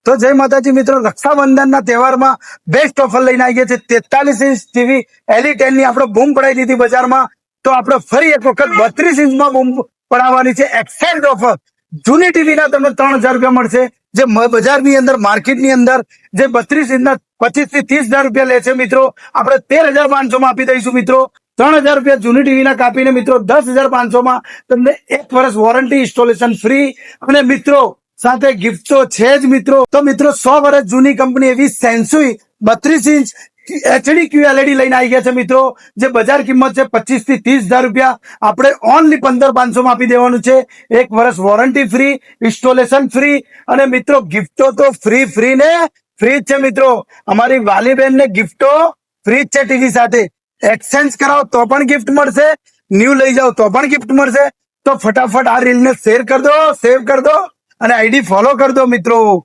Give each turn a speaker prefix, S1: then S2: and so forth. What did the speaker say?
S1: તો જય માતાજી મિત્રો, રક્ષાબંધનના તહેવારમાં બેસ્ટ ઓફર લઈને આવી ગયા છે. 43 ઇંચ ટીવી L10 ની આપણે બૂમ પડાવી દીધી બજારમાં, તો આપણે ફરી એક વખત 32 ઇંચમાં બૂમ પડાવવાની છે. Accent offer. જૂની ટીવીના તમને 3000 રૂપિયા મળશે, જે બજારની અંદર માર્કેટની અંદર જે 32 ઇંચના 25 થી 30 હજાર રૂપિયા લે છે મિત્રો, આપણે 13,500 માં આપી દઈશું મિત્રો. 3,000 રૂપિયા જૂની ટીવીના કાપીને મિત્રો 10,500 માં તમને 1 વર્ષ વોરંટી, ઇન્સ્ટોલેશન ફ્રી અને મિત્રો સાથે ગિફ્ટ તો છે જ મિત્રો. તો મિત્રો 100 વર્ષ જૂની કંપની એવી સેન્સુઈ 32 ઇંચ HD QLED લઈને આવી ગયા છે મિત્રો, જે બજાર કિંમત છે 25 થી 30 હજાર રૂપિયા, આપણે ઓનલી 15,500 માં આપી દેવાનું છે. 1 વર્ષ વોરંટી ફ્રી, ઇન્સ્ટોલેશન ફ્રી અને મિત્રો ગિફ્ટો તો ફ્રી ને ફ્રી જ છે મિત્રો. અમારી વાલી બેન ને ગિફ્ટો ફ્રી જ છે. ટીવી સાથે એક્સચેન્જ કરાવો તો પણ ગિફ્ટ મળશે, ન્યુ લઈ જાઓ તો પણ ગિફ્ટ મળશે. તો ફટાફટ આ રીલ ને શેર કરી દો, સેવ કરી દો અને આઈડી ફોલો કરી દો મિત્રો.